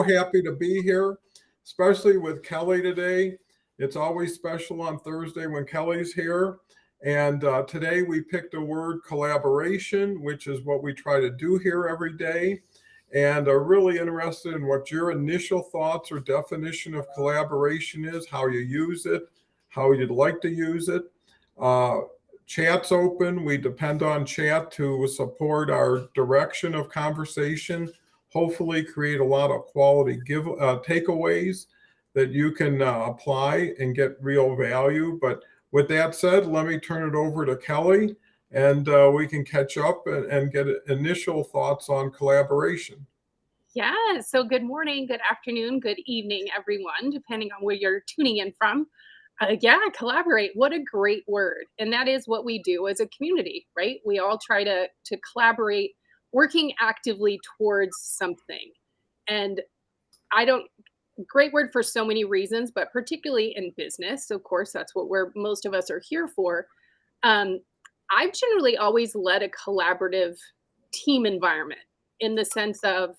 Happy to be here, especially with Kelly today. It's always special on Thursday when Kelly's here. And today we picked a word collaboration, which is what we try to do here every day. And are really interested in what your initial thoughts or definition of collaboration is, how you use it, how you'd like to use it. Uh, Chat's open. We depend on chat to support our direction of conversation, hopefully create a lot of quality takeaways that you can apply and get real value. But with that said, let me turn it over to Kelly, and we can catch up and get initial thoughts on collaboration. Yeah, so good morning, good afternoon, good evening, everyone, depending on where you're tuning in from. Yeah, collaborate. What a great word. And that is what we do as a community, right? We all try to collaborate, working actively towards something. And I don't great word for so many reasons, but particularly in business. Of course, that's what we're most of us are here for. Um, I've generally always led a collaborative team environment in the sense of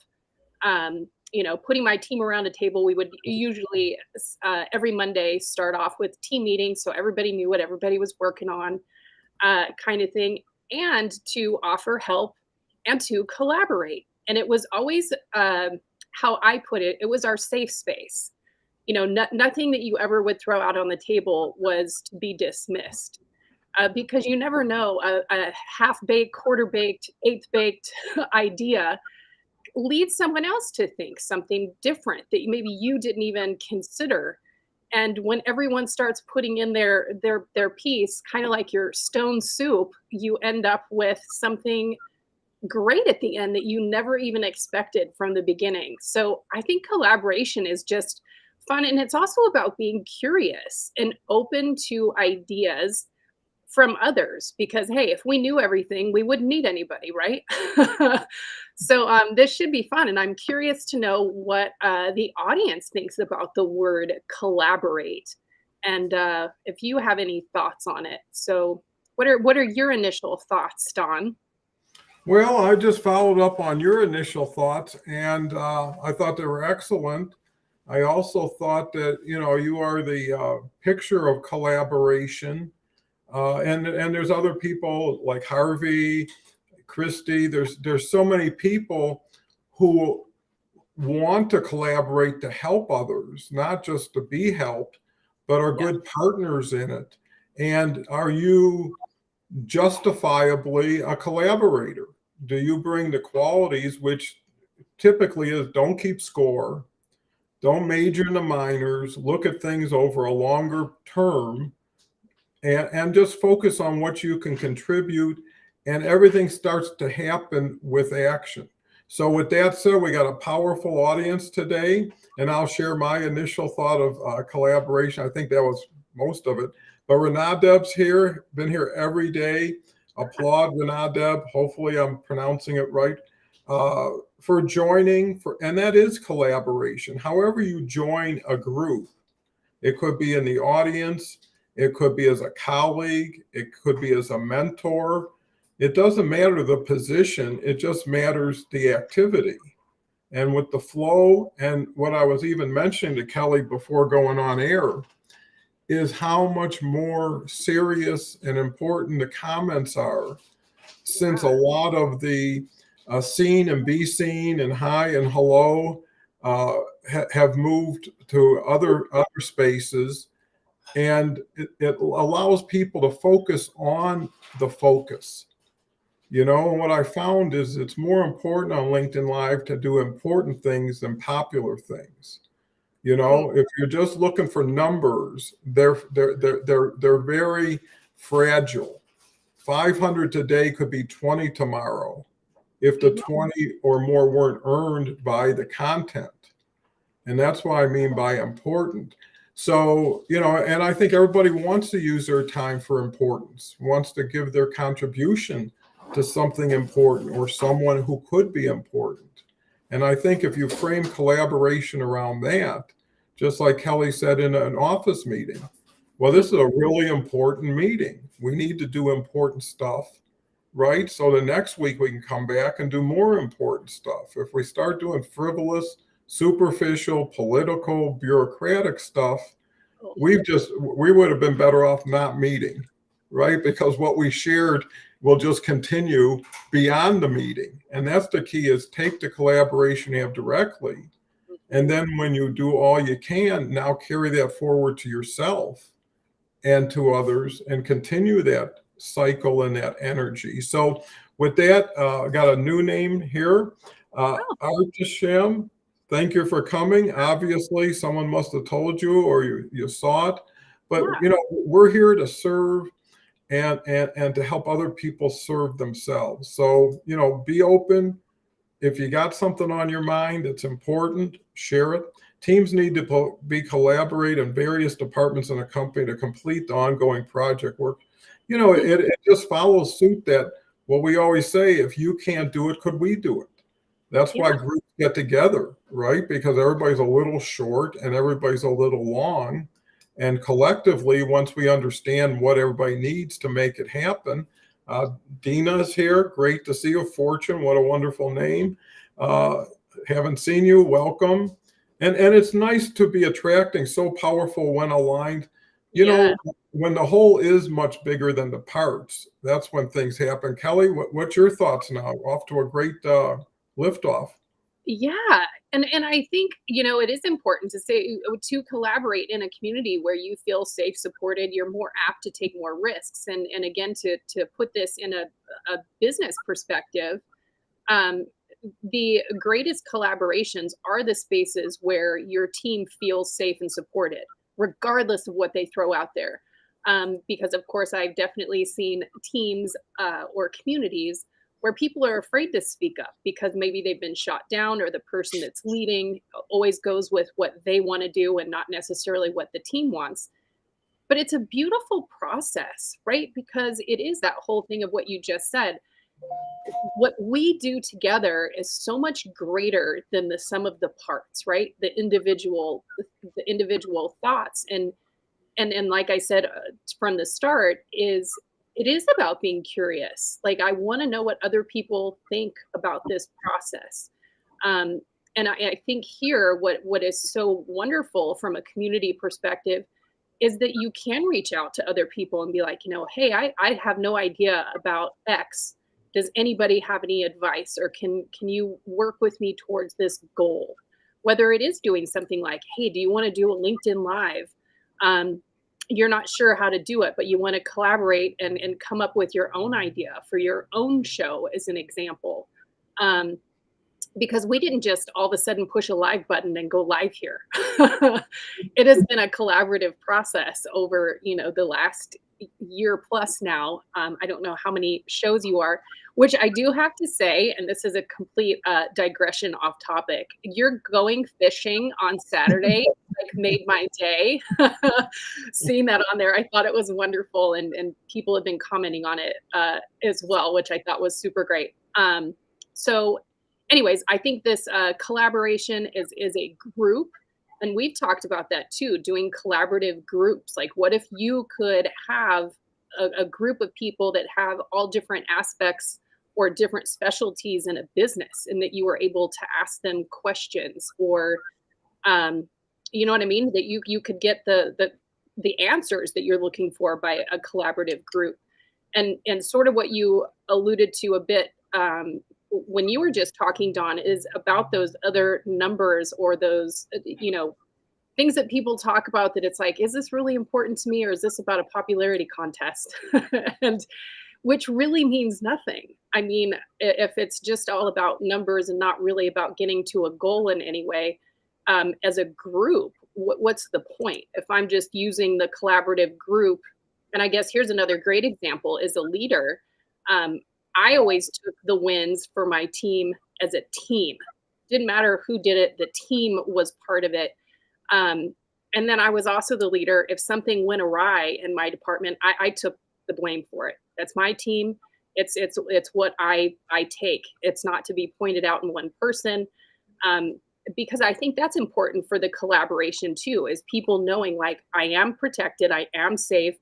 putting my team around a table. We would usually every Monday start off with team meetings, so everybody knew what everybody was working on, kind of thing, and to offer help and to collaborate. And it was always how I put it. It was our safe space. Nothing that you ever would throw out on the table was to be dismissed. Because you never know, a half baked, quarter baked, eighth baked idea leads someone else to think something different that maybe you didn't even consider. And when everyone starts putting in their piece, kind of like your stone soup, you end up with something great at the end that you never even expected from the beginning. So I think collaboration is just fun, and it's also about being curious and open to ideas from others, because hey, if we knew everything, we wouldn't need anybody, right? So this should be fun, and I'm curious to know what the audience thinks about the word collaborate, and if you have any thoughts on it. So what are your initial thoughts, Don? Well, I just followed up on your initial thoughts, and I thought they were excellent. I also thought that you are the picture of collaboration, and there's other people like Harvey, Christy. There's so many people who want to collaborate to help others, not just to be helped, but are Yeah. good partners in it. And are you justifiably a collaborator? Do you bring the qualities which typically is don't keep score, don't major in the minors, look at things over a longer term, and just focus on what you can contribute, and everything starts to happen with action. So with that said, we got a powerful audience today, and I'll share my initial thought of collaboration. I think that was most of it. But Renadeb's here, been here every day. Applaud Renadeb. Hopefully I'm pronouncing it right. For joining, and that is collaboration. However you join a group, it could be in the audience, it could be as a colleague, it could be as a mentor. It doesn't matter the position, it just matters the activity. And with the flow, and what I was even mentioning to Kelly before going on air, is how much more serious and important the comments are, since a Yeah. lot of the seen and be seen and hi and hello have moved to other spaces, and it allows people to focus on the focus. And what I found is it's more important on LinkedIn Live to do important things than popular things. Mm. If you're just looking for numbers, they're very fragile. 500 today could be 20 tomorrow if the Mhm. 20 or more weren't earned by the content. And that's what I mean by important. So, and I think everybody wants to use their time for importance, wants to give their contribution to something important or someone who could be important. And I think if you frame collaboration around that, just like Kelly said in an office meeting, well, this is a really important meeting. We need to do important stuff, right? So the next week we can come back and do more important stuff. If we start doing frivolous, superficial, political, bureaucratic stuff, Oh, we would have been better off not meeting, right? Because what we shared will just continue beyond the meeting. And that's the key, is take the collaboration you have directly. And then when you do all you can, now carry that forward to yourself and to others and continue that cycle and that energy. So with that, I got a new name here, oh, Artisham. Thank you for coming. Obviously, someone must have told you or you saw it. But yeah. we're here to serve and to help other people serve themselves. So, be open. If you got something on your mind that's important, share it. Teams need to be collaborate in various departments in a company to complete the ongoing project work. It just follows suit that what we always say, if you can't do it, could we do it? That's Yeah. why groups get together, right? Because everybody's a little short and everybody's a little long. And collectively, once we understand what everybody needs to make it happen, Dina's here. Great to see you. Fortune, what a wonderful name. Haven't seen you. Welcome. And it's nice to be attracting so powerful when aligned. Yeah. When the whole is much bigger than the parts, that's when things happen. Kelly, what's your thoughts now? Off to a great liftoff. Yeah. And I think, it is important to say to collaborate in a community where you feel safe, supported, you're more apt to take more risks. And again, to put this in a business perspective, um, the greatest collaborations are the spaces where your team feels safe and supported, regardless of what they throw out there. Because, of course, I've definitely seen teams or communities where people are afraid to speak up because maybe they've been shot down, or the person that's leading always goes with what they want to do and not necessarily what the team wants. But it's a beautiful process, right? Because it is that whole thing of what you just said. What we do together is so much greater than the sum of the parts, right? The individual thoughts. And like I said, from the start, is it is about being curious. Like, I want to know what other people think about this process. um, and I think here, what is so wonderful from a community perspective is that you can reach out to other people and be like, hey, I have no idea about X. Does anybody have any advice, or can you work with me towards this goal? Whether it is doing something like, hey, do you want to do a LinkedIn Live? Um, you're not sure how to do it, but you want to collaborate and come up with your own idea for your own show, as an example. Um, because we didn't just all of a sudden push a live button and go live here. It has been a collaborative process over, the last year plus now. I don't know how many shows you are, which I do have to say, and this is a complete digression off topic. You're going fishing on Saturday like made my day. Seeing that on there, I thought it was wonderful, and people have been commenting on it as well, which I thought was super great. So anyways, I think this collaboration is a group, and we've talked about that too, doing collaborative groups. Like, what if you could have a group of people that have all different aspects or different specialties in a business, and that you were able to ask them questions, or you know what I mean? That you could get the answers that you're looking for by a collaborative group. And sort of what you alluded to a bit when you were just talking, Dawn, is about those other numbers, or those things that people talk about, that it's like, is this really important to me, or is this about a popularity contest? And which really means nothing. I mean, if it's just all about numbers and not really about getting to a goal in any way, as a group, what's the point if I'm just using the collaborative group? And I guess here's another great example: is a leader. I always took the wins for my team as a team. Didn't matter who did it, the team was part of it. And then I was also the leader. If something went awry in my department, I took the blame for it. That's my team. It's what I take. It's not to be pointed out in one person. Because I think that's important for the collaboration too, is people knowing, like, I am protected, I am safe,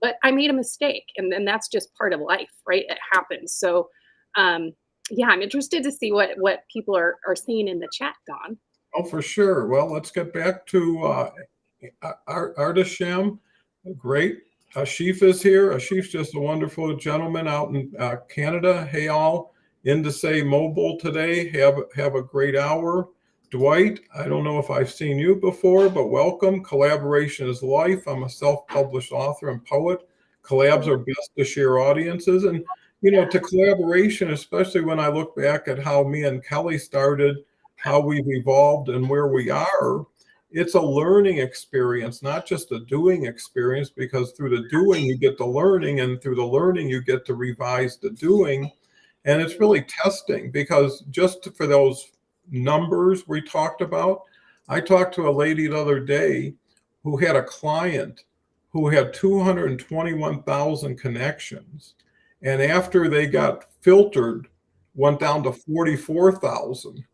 but I made a mistake, and then that's just part of life, right? It happens. So, yeah, I'm interested to see what people are seeing in the chat, Don. Oh, for sure. Well, let's get back to Ardasham. Great. Ashif is here. Ashif's just a wonderful gentleman out in Canada. Hey, all in to say mobile today. Have a great hour. Dwight, I don't know if I've seen you before, but welcome. Collaboration is life. I'm a self-published author and poet. Collabs are best to share audiences. And, to collaboration, especially when I look back at how me and Kelly started, how we've evolved and where we are, it's a learning experience, not just a doing experience, because through the doing, you get the learning, and through the learning, you get to revise the doing. And it's really testing, because just for those numbers we talked about, I talked to a lady the other day who had a client who had 221,000 connections. And after they got filtered, went down to 44,000.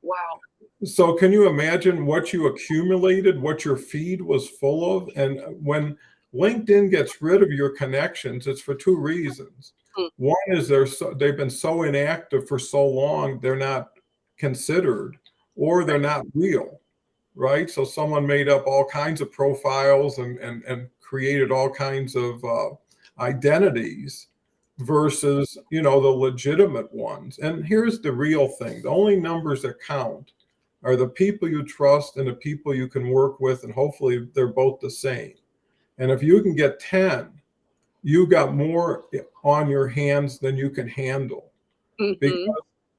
Wow. So can you imagine what you accumulated, what your feed was full of? And when LinkedIn gets rid of your connections, it's for two reasons. One is they've been so inactive for so long, they're not considered, or they're not real, right? So someone made up all kinds of profiles and created all kinds of identities versus, the legitimate ones. And here's the real thing. The only numbers that count are the people you trust and the people you can work with, and hopefully they're both the same. And if you can get 10, you got more on your hands than you can handle. Because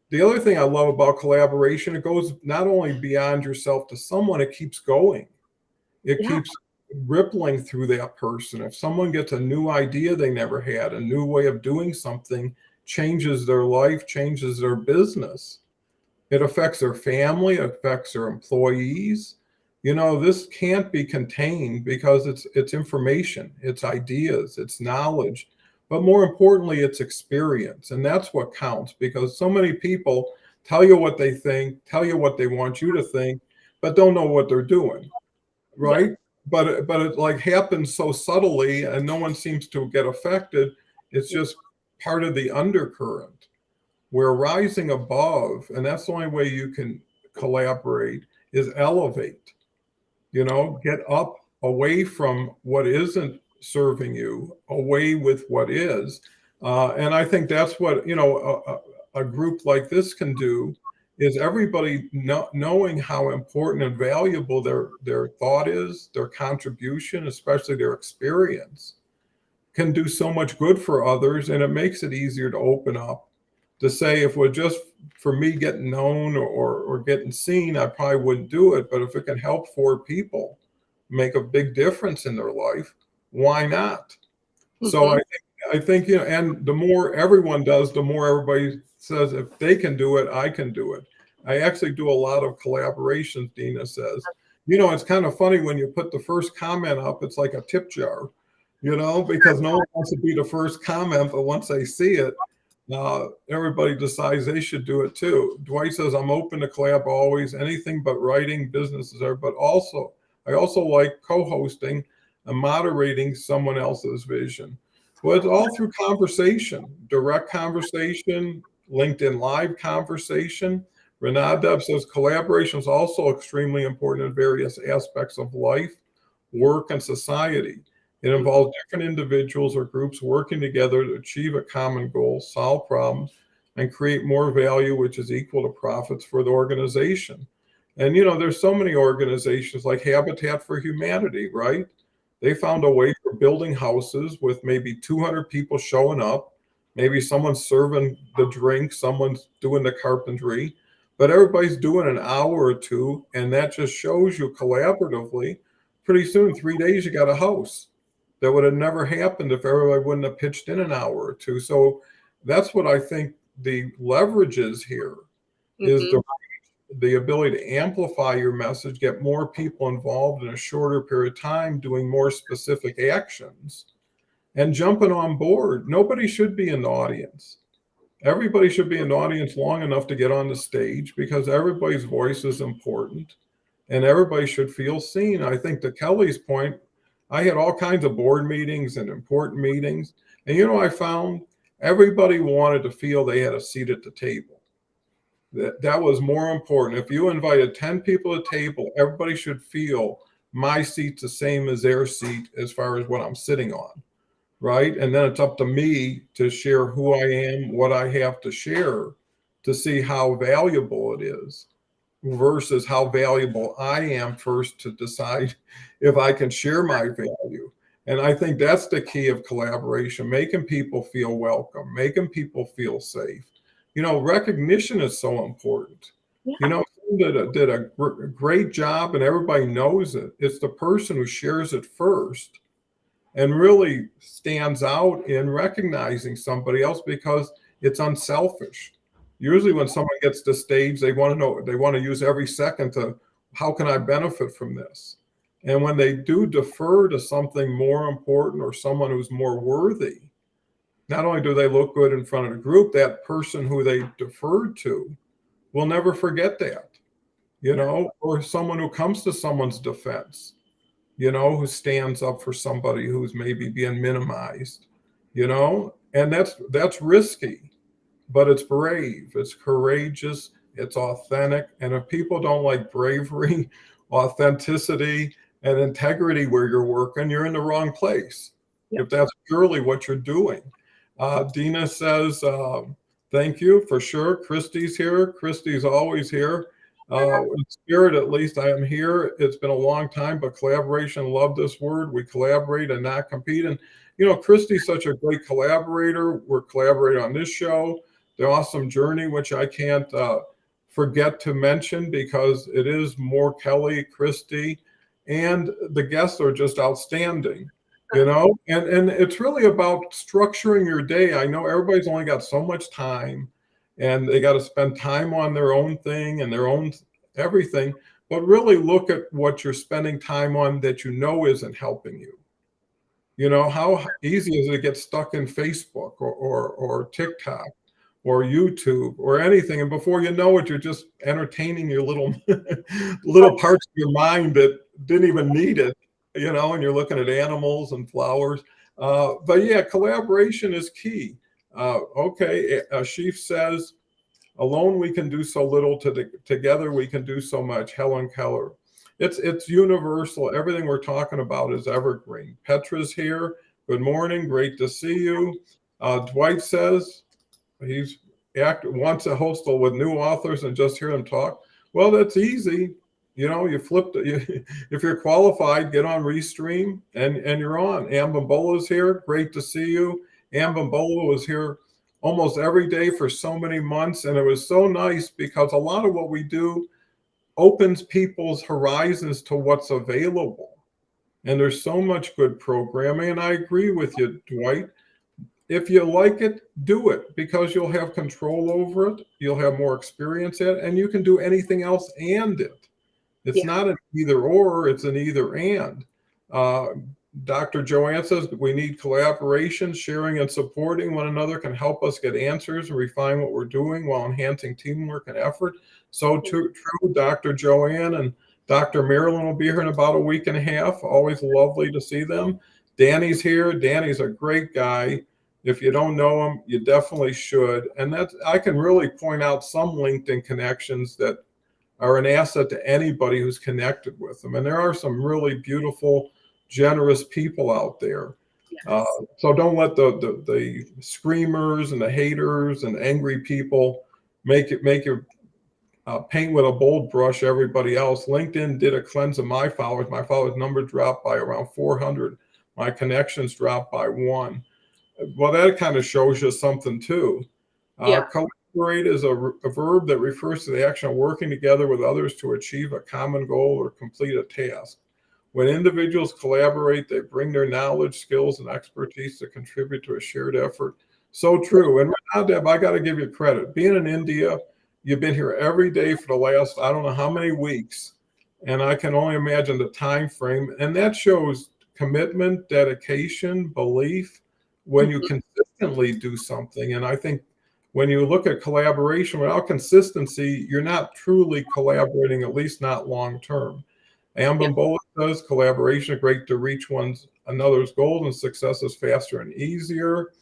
the other thing I love about collaboration, it goes not only beyond yourself to someone, it keeps going. It keeps rippling through that person. If someone gets a new idea they never had, a new way of doing something, changes their life, changes their business, it affects their family, it affects their employees. This can't be contained, because it's information, it's ideas, it's knowledge, but more importantly, it's experience. And that's what counts, because so many people tell you what they think, tell you what they want you to think, but don't know what they're doing, right? Yeah. But it like happens so subtly, and no one seems to get affected. It's just part of the undercurrent. We're rising above, and that's the only way you can collaborate, is elevate. Get up away from what isn't serving you, away with what is. And I think that's what, a group like this can do, is everybody knowing how important and valuable their thought is, their contribution, especially their experience, can do so much good for others. And it makes it easier to open up, to say, if we're just for me getting known or getting seen, I probably wouldn't do it. But if it can help 4 people make a big difference in their life, why not? So I think, and the more everyone does, the more everybody says, if they can do it, I can do it. I actually do a lot of collaborations, Dina says. It's kind of funny when you put the first comment up, it's like a tip jar, because no one wants to be the first comment, but once they see it, everybody decides they should do it too. Dwight says, I'm open to collab always, anything but writing, businesses are, but I also like co-hosting and moderating someone else's vision. Well, it's all through conversation, direct conversation, LinkedIn Live conversation. Renadeb says collaboration is also extremely important in various aspects of life, work, and society. It involves different individuals or groups working together to achieve a common goal, solve problems, and create more value, which is equal to profits for the organization. And, there's so many organizations like Habitat for Humanity, right? They found a way for building houses with maybe 200 people showing up. Maybe someone's serving the drink, someone's doing the carpentry, but everybody's doing an hour or two. And that just shows you collaboratively, pretty soon, 3 days, you got a house. That would have never happened if everybody wouldn't have pitched in an hour or two. So that's what I think the leverage is here, is the ability to amplify your message, get more people involved in a shorter period of time, doing more specific actions, and jumping on board. Nobody should be in the audience. Everybody should be in the audience long enough to get on the stage, because everybody's voice is important and everybody should feel seen. I think to Kelly's point, I had all kinds of board meetings and important meetings. And I found everybody wanted to feel they had a seat at the table. That was more important. If you invited 10 people to the table, everybody should feel my seat's the same as their seat as far as what I'm sitting on, right? And then it's up to me to share who I am, what I have to share, to see how valuable it is versus how valuable I am first to decide if I can share my value. And I think that's the key of collaboration, making people feel welcome, making people feel safe. Recognition is so important. Yeah. Someone did a great job and everybody knows it. It's the person who shares it first and really stands out in recognizing somebody else because it's unselfish. Usually when someone gets to stage, they want to use every second to, how can I benefit from this? And when they do defer to something more important or someone who's more worthy, not only do they look good in front of the group, that person who they deferred to will never forget that, or someone who comes to someone's defense, who stands up for somebody who's maybe being minimized, and that's risky, but it's brave, it's courageous, it's authentic. And if people don't like bravery, authenticity, and integrity where you're working, you're in the wrong place. Yep. If that's purely what you're doing. Dina says, thank you for sure. Christy's here. Christy's always here. In spirit, at least, I am here. It's been a long time, but collaboration, love this word. We collaborate and not compete. And, Christy's such a great collaborator. We're collaborating on this show, The Awesome Journey, which I can't forget to mention because it is more Kelly, Christy, and the guests are just outstanding. And it's really about structuring your day. I know everybody's only got so much time and they got to spend time on their own thing and their own everything, but really look at what you're spending time on that isn't helping you. How easy is it to get stuck in Facebook or TikTok or YouTube or anything, and before you know it, you're just entertaining your little parts of your mind that didn't even need it. And you're looking at animals and flowers. But yeah, collaboration is key. Okay, Sheaf says, alone we can do so little, together we can do so much. Helen Keller. It's universal. Everything we're talking about is evergreen. Petra's here. Good morning. Great to see you. Dwight says he's wants to host with new authors and just hear them talk. Well, that's easy. You flip if you're qualified, get on Restream and you're on. Ambambola is here. Great to see you. Ambambola was here almost every day for so many months. And it was so nice because a lot of what we do opens people's horizons to what's available. And there's so much good programming. And I agree with you, Dwight. If you like it, do it because you'll have control over it. You'll have more experience at it, and you can do anything else and it. It's not an either or, it's an either and. Dr. Joanne says we need collaboration, sharing and supporting one another can help us get answers and refine what we're doing while enhancing teamwork and effort. So true, Dr. Joanne, and Dr. Marilyn will be here in about a week and a half. Always lovely to see them. Danny's here. Danny's a great guy. If you don't know him, you definitely should. And I can really point out some LinkedIn connections that are an asset to anybody who's connected with them. And there are some really beautiful, generous people out there. Yes. So don't let the screamers and the haters and angry people make you paint with a bold brush everybody else. LinkedIn did a cleanse of my followers. My followers number dropped by around 400. My connections dropped by 1. Well, that kind of shows you something too. Collaborate is a verb that refers to the action of working together with others to achieve a common goal or complete a task. When individuals collaborate, they bring their knowledge, skills, and expertise to contribute to a shared effort. So true. And Deb, I got to give you credit. Being in India, you've been here every day for the last, I don't know how many weeks. And I can only imagine the time frame. And that shows commitment, dedication, belief when you consistently do something. And I think when you look at collaboration without consistency, you're not truly collaborating, at least not long term. Ambambola says collaboration is great to reach another's goals and success is faster and easier.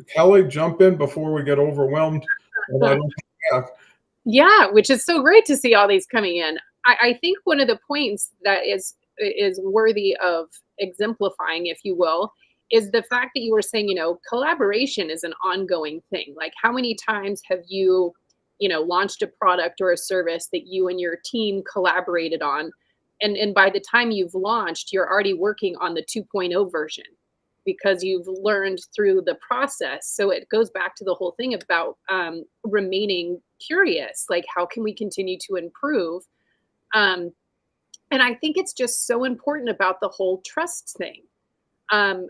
Kelly, jump in before we get overwhelmed. And I don't have, Yeah, which is so great to see all these coming in. I think one of the points that is worthy of exemplifying, if you will, is the fact that you were saying, collaboration is an ongoing thing. Like, how many times have you, launched a product or a service that you and your team collaborated on, and by the time you've launched, you're already working on the 2.0 version because you've learned through the process. So it goes back to the whole thing about remaining curious, like how can we continue to improve? Um, and I think it's just so important about the whole trust thing, um,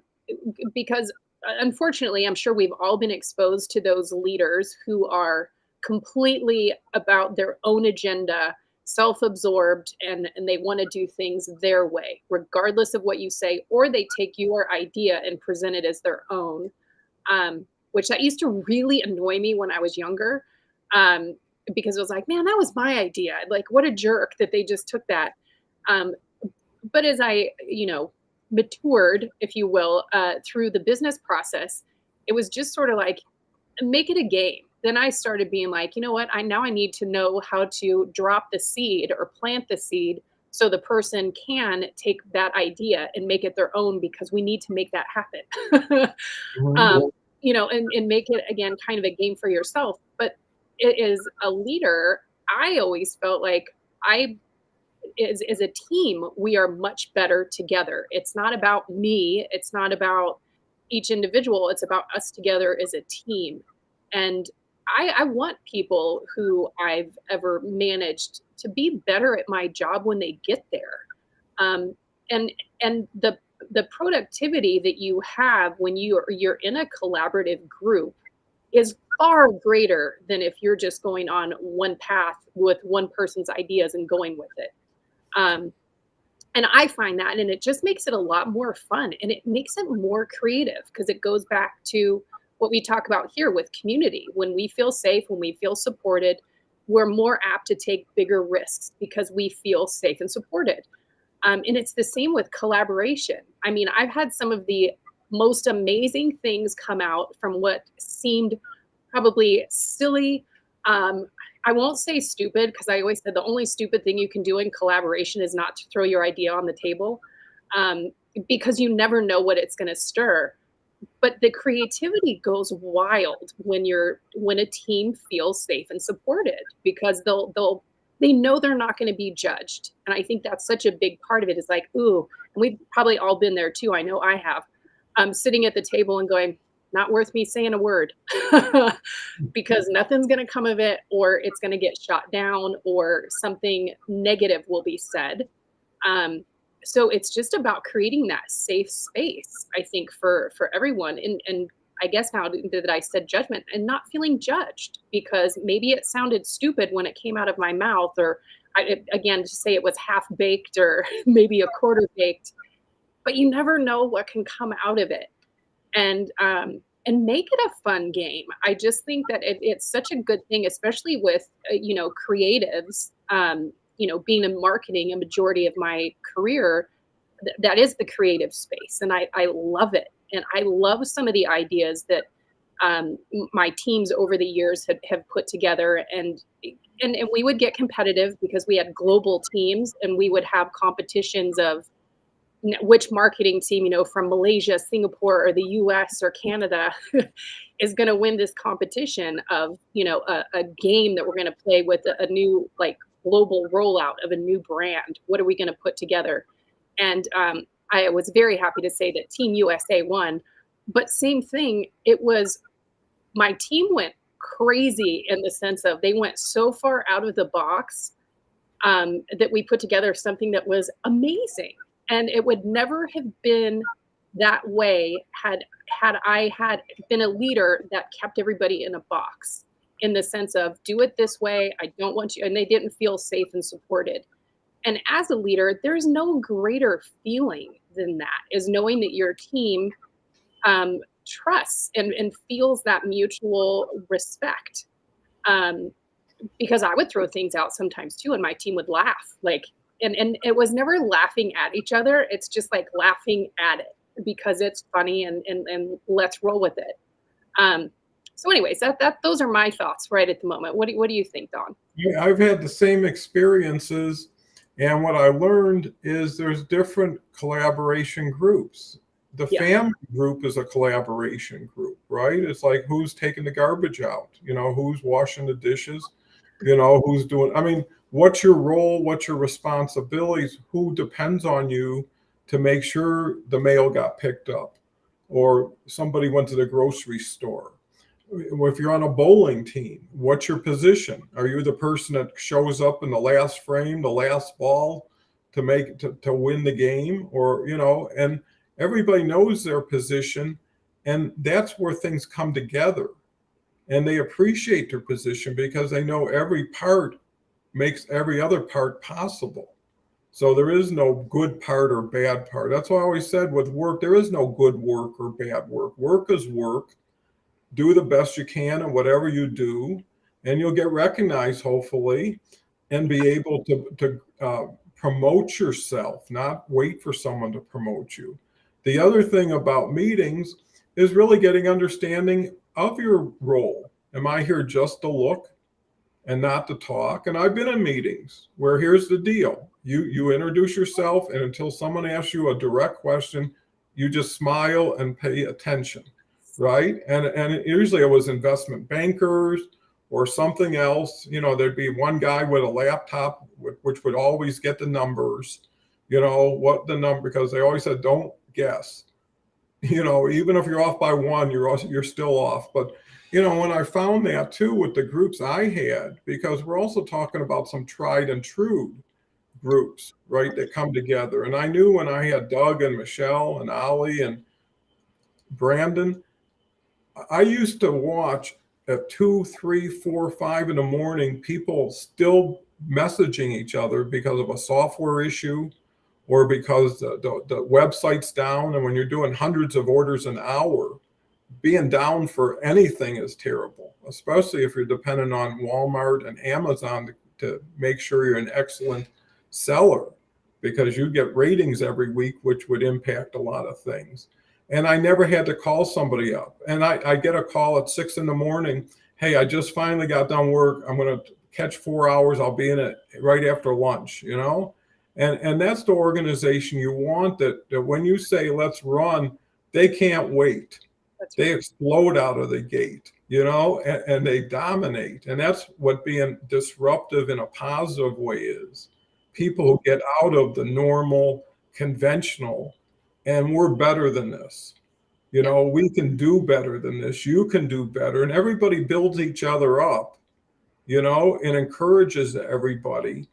because unfortunately, I'm sure we've all been exposed to those leaders who are completely about their own agenda, self-absorbed, and they want to do things their way, regardless of what you say, or they take your idea and present it as their own. Which that used to really annoy me when I was younger, um, because it was like, man, that was my idea. Like, what a jerk that they just took that. Um, but as I, matured, if you will, through the business process, it was just sort of like, make it a game. Then I started being like, you know what? I need to know how to drop the seed or plant the seed so the person can take that idea and make it their own because we need to make that happen. Mhm. um, and make it again kind of a game for yourself. But it is a leader. I always felt like I as a team, we are much better together. It's not about me. It's not about each individual. It's about us together as a team. And I want people who I've ever managed to be better at my job when they get there. Um, and the productivity that you have when you're in a collaborative group is far greater than if you're just going on one path with one person's ideas and going with it. Um, and I find that, and it just makes it a lot more fun and it makes it more creative because it goes back to what we talk about here with community. When we feel safe, when we feel supported, we're more apt to take bigger risks because we feel safe and supported. And it's the same with collaboration. I mean, I've had some of the most amazing things come out from what seemed probably silly. Um, I won't say stupid because I always said the only stupid thing you can do in collaboration is not to throw your idea on the table, um, because you never know what it's going to stir. But the creativity goes wild when a team feels safe and supported because they know they're not going to be judged. And I think that's such a big part of it is like, ooh, and we've probably all been there too. I know I have. Sitting at the table and going, not worth me saying a word because nothing's going to come of it, or it's going to get shot down, or something negative will be said. Um, so it's just about creating that safe space, I think, for everyone. And I guess now that I said judgment and not feeling judged because maybe it sounded stupid when it came out of my mouth, or again, to say it was half baked or maybe a quarter baked, but you never know what can come out of it. And make it a fun game. I just think that it's such a good thing, especially with creatives. Being in marketing a majority of my career, that is the creative space, and I love it. And I love some of the ideas that my teams over the years have put together, and we would get competitive because we had global teams, and we would have competitions of which marketing team, from Malaysia, Singapore, or the US or Canada is going to win this competition of, a game that we're going to play with a new, like, global rollout of a new brand. What are we going to put together? And I was very happy to say that Team USA won. But same thing, it was my team went crazy in the sense of they went so far out of the box, that we put together something that was amazing. And it would never have been that way had I had been a leader that kept everybody in a box in the sense of do it this way. I don't want you, and they didn't feel safe and supported. And as a leader, there's no greater feeling than that is knowing that your team trusts and feels that mutual respect. Um, because I would throw things out sometimes too, and my team would laugh. Like, and it was never laughing at each other. It's just like laughing at it because it's funny and let's roll with it. Um, So anyways, those are my thoughts right at the moment. What do you think, Don? Yeah, I've had the same experiences, and what I learned is there's different collaboration groups. The Yeah. family group is a collaboration group, right? It's like who's taking the garbage out, who's washing the dishes, who's doing, I mean, what's your role, what's your responsibilities, who depends on you to make sure the mail got picked up or somebody went to the grocery store. If you're on a bowling team, what's your position? Are you the person that shows up in the last frame, the last ball to win the game? Or, and everybody knows their position, and that's where things come together. And they appreciate their position because they know every part makes every other part possible. So there is no good part or bad part. That's why I always said with work, there is no good work or bad work. Work is work. Do the best you can in whatever you do, and you'll get recognized, hopefully, and be able to promote yourself, not wait for someone to promote you. The other thing about meetings is really getting understanding of your role. Am I here just to look and not to talk? And I've been in meetings where here's the deal. You introduce yourself, and until someone asks you a direct question, you just smile and pay attention. Right. And usually it was investment bankers or something else. There'd be one guy with a laptop, which would always get the numbers, what the number, because they always said, don't guess, even if you're off by one, you're still off. But, when I found that too with the groups I had, because we're also talking about some tried and true groups, right, that come together. And I knew when I had Doug and Michelle and Ollie and Brandon, I used to watch at 2, 3, 4, 5 in the morning, people still messaging each other because of a software issue or because the website's down. And when you're doing hundreds of orders an hour, being down for anything is terrible, especially if you're dependent on Walmart and Amazon to make sure you're an excellent seller, because you get ratings every week, which would impact a lot of things. And I never had to call somebody up. And I get a call at 6 a.m. Hey, I just finally got done work. I'm going to catch 4 hours. I'll be in it right after lunch, And that's the organization you want, that when you say, let's run, they can't wait. They explode out of the gate, and they dominate. And that's what being disruptive in a positive way is. People who get out of the normal, conventional, and we're better than this. We can do better than this. You can do better. And everybody builds each other up, and encourages everybody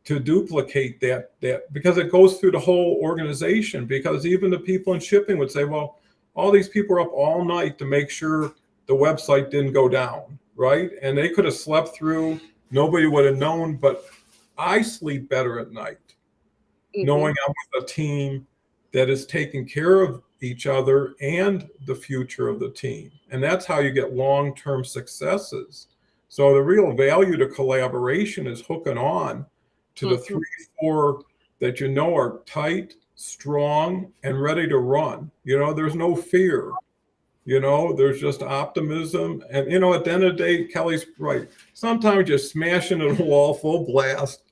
to duplicate that because it goes through the whole organization. Because even the people in shipping would say, well, all these people are up all night to make sure the website didn't go down, right? And they could have slept through. Nobody would have known. But I sleep better at night, knowing I'm with a team that is taking care of each other and the future of the team. And that's how you get long-term successes. So the real value to collaboration is hooking on to the 3, 4 that are tight, strong, and ready to run. There's no fear. There's just optimism. And, at the end of the day, Kelly's right. Sometimes you're smashing at a wall full blast.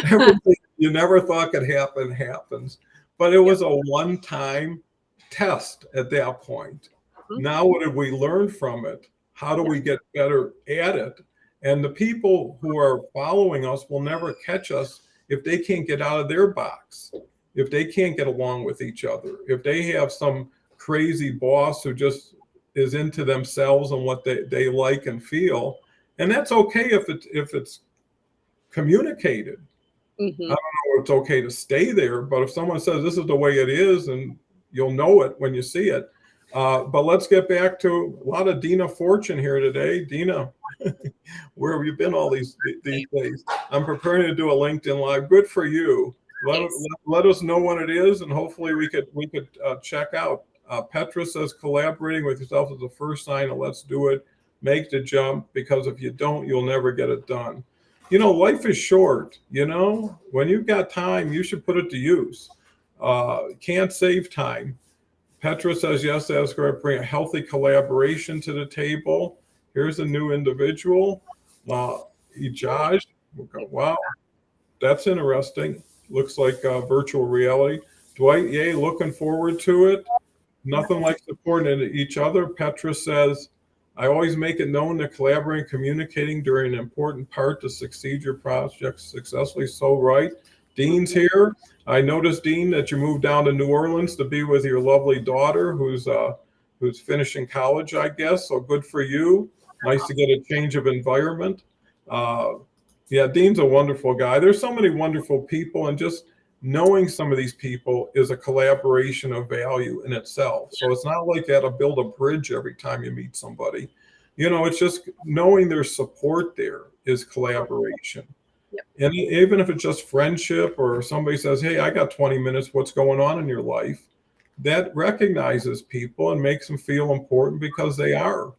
Everything you never thought could happen happens. But it was a one-time test at that point. Now, what did we learn from it? How do we get better at it? And the people who are following us will never catch us if they can't get out of their box, if they can't get along with each other, if they have some crazy boss who just is into themselves and what they like and feel. And that's okay if it's communicated. I don't know if it's okay to stay there, but if someone says this is the way it is, and you'll know it when you see it. But let's get back to a lot of Dina Fortune here today. Dina, where have you been all these days? I'm preparing to do a LinkedIn Live. Good for you. Let us know when it is, and hopefully we could check out. Petra says collaborating with yourself is the first sign of let's do it. Make the jump, because if you don't, you'll never get it done. Life is short. When you've got time, you should put it to use. Can't save time. Petra says, yes, that's going to bring a healthy collaboration to the table. Here's a new individual, Ijaj. Wow, that's interesting. Looks like virtual reality. Dwight, yay, looking forward to it. Nothing like supporting each other. Petra says, I always make it known that collaborating and communicating during an important part to succeed your project successfully. So right. Dean's here. I noticed, Dean, that you moved down to New Orleans to be with your lovely daughter who's finishing college, I guess. So good for you. Nice to get a change of environment. Uh, yeah, Dean's a wonderful guy. There's so many wonderful people, and just knowing some of these people is a collaboration of value in itself. So it's not like you have to build a bridge every time you meet somebody. It's just knowing there's support there is collaboration. Yep. And even if it's just friendship, or somebody says, hey, I got 20 minutes, what's going on in your life? That recognizes people and makes them feel important because they are.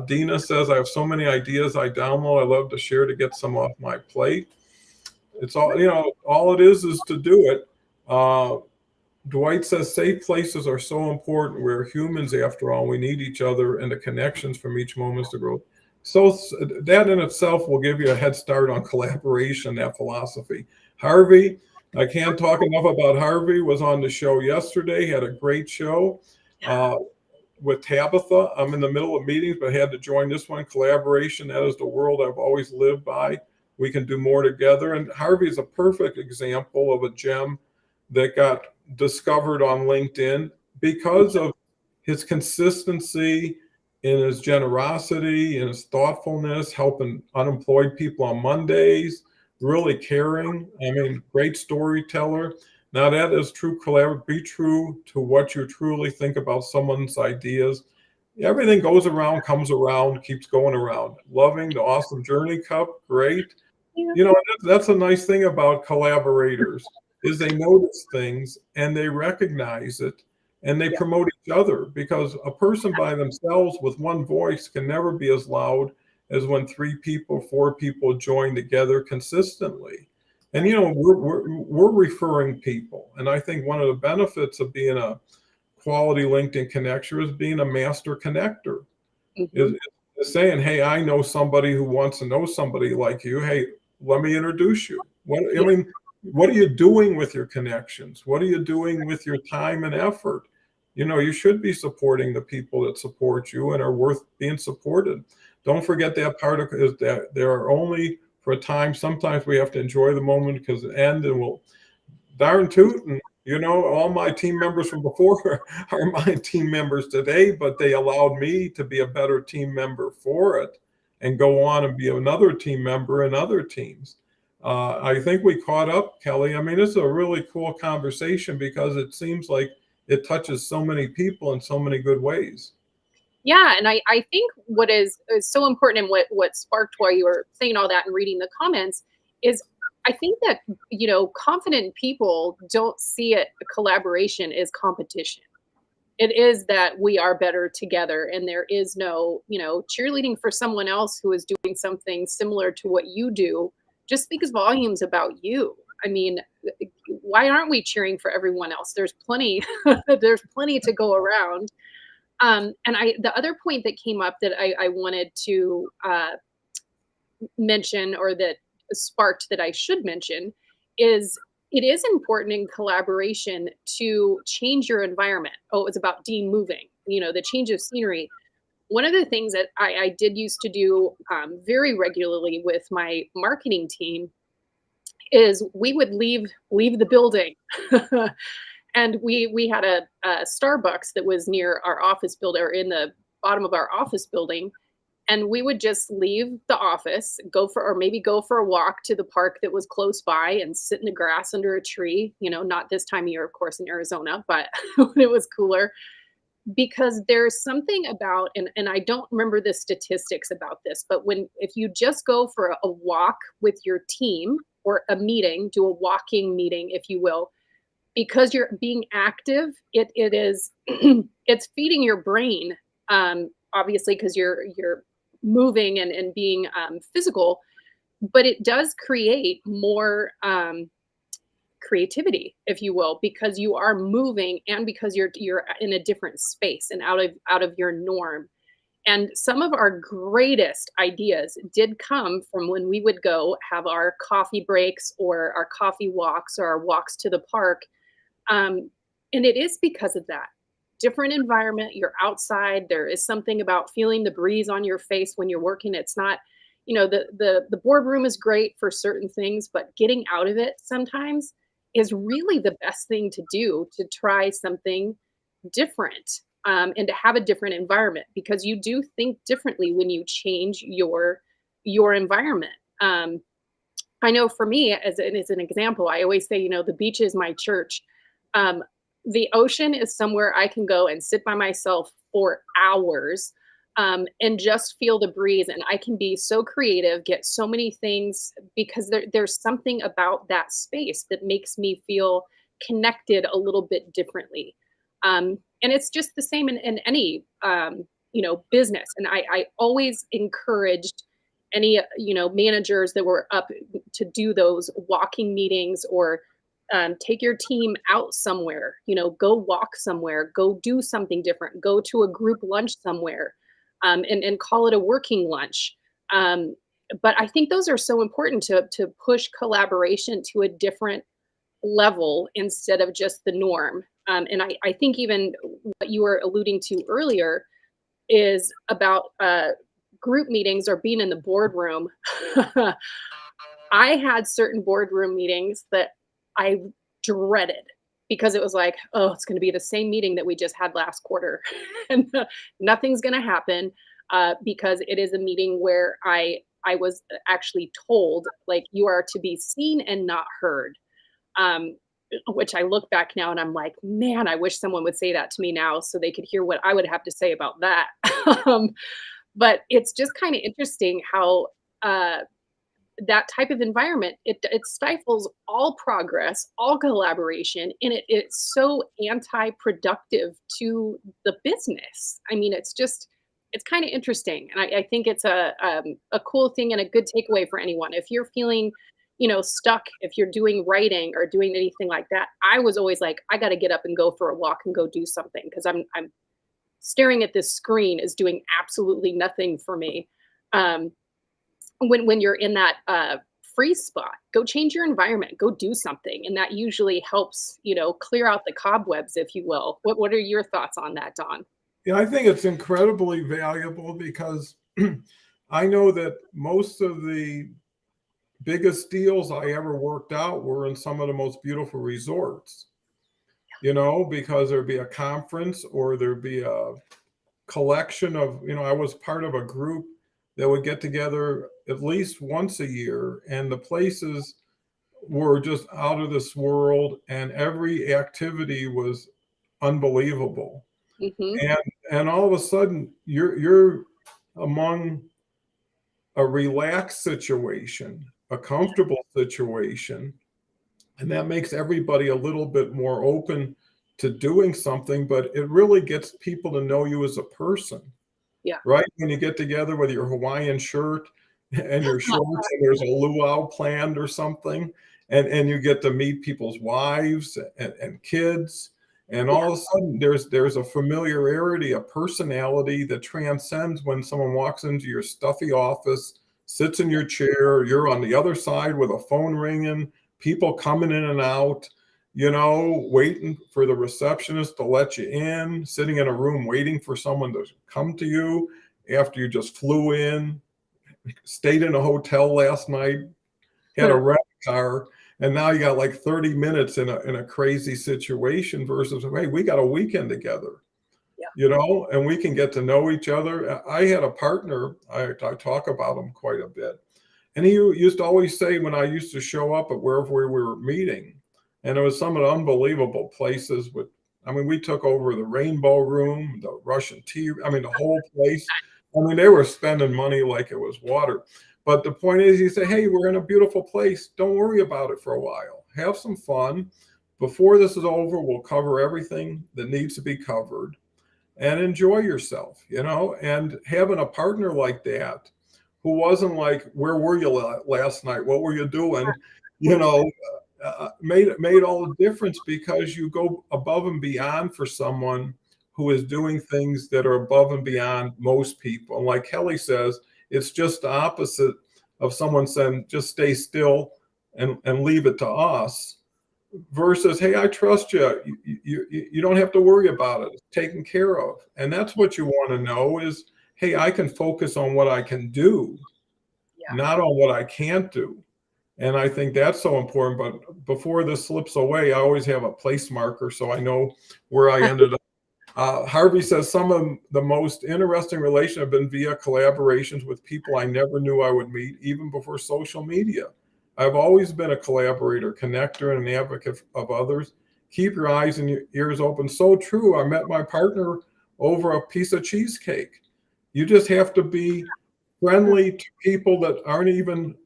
Dina says, I have so many ideas I download. I love to share to get some off my plate. It's all, all it is to do it. Dwight says safe places are so important. We're humans after all. We need each other and the connections from each moment to grow. So that in itself will give you a head start on collaboration, that philosophy. Harvey, I can't talk enough about Harvey, was on the show yesterday, had a great show with Tabitha. I'm in the middle of meetings, but had to join this one. Collaboration, that is the world I've always lived by. We can do more together. And Harvey is a perfect example of a gem that got discovered on LinkedIn because of his consistency, in his generosity, in his thoughtfulness, helping unemployed people on Mondays, really caring. I mean, great storyteller. Now that is true collaboration. Be true to what you truly think about someone's ideas. Everything goes around, comes around, keeps going around. Loving the Awesome Journey Cup, great. That's a nice thing about collaborators is they notice things and they recognize it and they promote each other, because a person by themselves with one voice can never be as loud as when 3 people, 4 people join together consistently. And we're referring people, and I think one of the benefits of being a quality LinkedIn connector is being a master connector. Mm-hmm. Is saying, hey, I know somebody who wants to know somebody like you. Hey, let me introduce you. What are you doing with your connections? What are you doing with your time and effort? You should be supporting the people that support you and are worth being supported. Don't forget that part of is that there are only for a time. Sometimes we have to enjoy the moment because it ends, and we'll darn tootin'. All my team members from before are my team members today, but they allowed me to be a better team member for it and go on and be another team member in other teams. I think we caught up, Kelly. I mean, it's a really cool conversation because it seems like it touches so many people in so many good ways. Yeah, and I think what is so important, and what sparked while you were saying all that and reading the comments, is I think that confident people don't see it collaboration as competition. It is that we are better together, and there is no cheerleading for someone else who is doing something similar to what you do. Just speaks volumes about you. I mean, why aren't we cheering for everyone else? There's plenty. There's plenty to go around. And the other point that came up that I wanted to mention, or that sparked that I should mention, is it is important in collaboration to change your environment. Oh, it was about Dean moving, the change of scenery. One of the things that I did used to do very regularly with my marketing team is we would leave the building. And we had a Starbucks that was near our office building, or in the bottom of our office building. And we would just leave the office, go for a walk to the park that was close by and sit in the grass under a tree, not this time of year, of course, in Arizona, but when it was cooler. Because there's something about, and I don't remember the statistics about this, but if you just go for a walk with your team, or a meeting, do a walking meeting, if you will, because you're being active, it is it's feeding your brain, obviously, because you're moving and being physical, but it does create more creativity, if you will, because you are moving and because you're in a different space and out of your norm. And some of our greatest ideas did come from when we would go have our coffee breaks or our coffee walks or our walks to the park. Um, and it is because of that different environment. You're outside. There is something about feeling the breeze on your face when you're working. It's not, the boardroom is great for certain things, but getting out of it sometimes is really the best thing to do to try something different, and to have a different environment because you do think differently when you change your environment. I know for me, as an example, I always say, the beach is my church. Um, the ocean is somewhere I can go and sit by myself for hours, and just feel the breeze. And I can be so creative, get so many things because there's something about that space that makes me feel connected a little bit differently. And it's just the same in any, business. And I always encouraged any, managers that were up to do those walking meetings or take your team out somewhere, go walk somewhere, go do something different, go to a group lunch somewhere, and call it a working lunch. Um, but I think those are so important to push collaboration to a different level instead of just the norm. And I think even what you were alluding to earlier is about group meetings or being in the boardroom. I had certain boardroom meetings that I dreaded because it was like, oh, it's going to be the same meeting that we just had last quarter, and nothing's going to happen because it is a meeting where I was actually told like you are to be seen and not heard. Um, which I look back now and I'm like, man, I wish someone would say that to me now so they could hear what I would have to say about that. um, but it's just kind of interesting how uh, that type of environment it stifles all progress, all collaboration, and it's so anti-productive to the business. I mean, it's kind of interesting, and I think it's a cool thing and a good takeaway for anyone. If you're feeling stuck, if you're doing writing or doing anything like that, I was always like, I got to get up and go for a walk and go do something because I'm staring at this screen is doing absolutely nothing for me. Um, when you're in that free spot, go change your environment, go do something, and that usually helps clear out the cobwebs, if you will. What are your thoughts on that, Don? Yeah, I think it's incredibly valuable because I know that most of the biggest deals I ever worked out were in some of the most beautiful resorts, because there'd be a conference or there'd be a collection of, I was part of a group that would get together at least once a year, and the places were just out of this world, and every activity was unbelievable. Hmm. And all of a sudden, you're among a relaxed situation, a comfortable situation, and that makes everybody a little bit more open to doing something, but it really gets people to know you as a person, Yeah. right? When you get together with your Hawaiian shirt and your shorts and there's a luau planned or something, and you get to meet people's wives and kids, and Yeah. all of a sudden there's a familiarity, a personality that transcends when someone walks into your stuffy office, sits in your chair, you're on the other side with a phone ringing, people coming in and out, waiting for the receptionist to let you in, sitting in a room waiting for someone to come to you after you just flew in, stayed in a hotel last night, had a rent car, and now you got like 30 minutes in a crazy situation versus, hey, we got a weekend together, Yeah. and we can get to know each other. I had a partner, I talk about him quite a bit. And he used to always say when I used to show up at wherever we were meeting, and it was some of the unbelievable places we took over the Rainbow Room, the Russian Tea, the whole place. They were spending money like it was water. But the point is, you say, hey, we're in a beautiful place. Don't worry about it for a while. Have some fun. Before this is over, we'll cover everything that needs to be covered and enjoy yourself, and having a partner like that who wasn't like, where were you last night? What were you doing? Made all the difference because you go above and beyond for someone who is doing things that are above and beyond most people. And like Kelly says, it's just the opposite of someone saying, just stay still and leave it to us, versus, hey, I trust you. You don't have to worry about it. It's taken care of. And that's what you want to know is, hey, I can focus on what I can do, Yeah. not on what I can't do. And I think that's so important. But before this slips away, I always have a place marker so I know where I ended up. Harvey says some of the most interesting relations have been via collaborations with people I never knew I would meet, even before social media. I've always been a collaborator, connector, and an advocate of others. Keep your eyes and your ears open. So true. I met my partner over a piece of cheesecake. You just have to be friendly to people that aren't even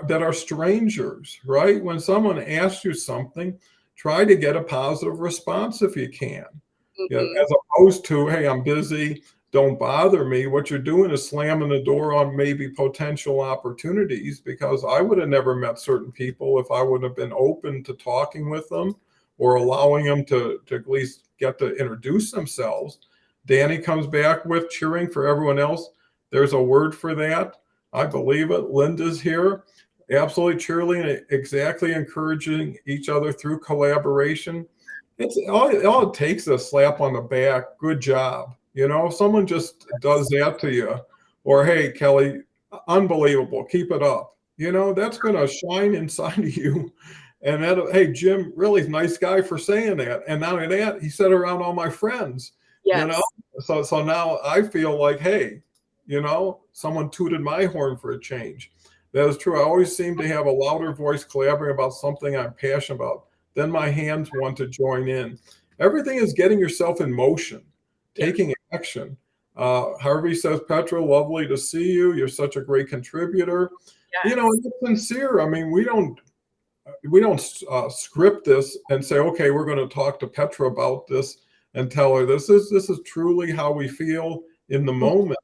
that are strangers, right? When someone asks you something, try to get a positive response if you can. Yeah, as opposed to, hey, I'm busy, don't bother me. What you're doing is slamming the door on maybe potential opportunities, because I would have never met certain people if I would have been open to talking with them or allowing them to at least get to introduce themselves. Danny comes back with cheering for everyone else. There's a word for that. I believe it. Linda's here. Absolutely cheerleading, exactly encouraging each other through collaboration. It's all it takes is a slap on the back. Good job. If someone just does that to you, or hey, Kelly, unbelievable, keep it up. That's going to shine inside of you. And that, hey, Jim, really nice guy for saying that. And not only that, he said around all my friends. Yes. So now I feel like, hey, someone tooted my horn for a change. That is true. I always seem to have a louder voice collaborating about something I'm passionate about. Then my hands want to join in. Everything is getting yourself in motion, taking action. Harvey says, Petra, lovely to see you. You're such a great contributor. Yes. It's sincere. I mean, we don't script this and say, okay, we're going to talk to Petra about this and tell her this is truly how we feel in the moment.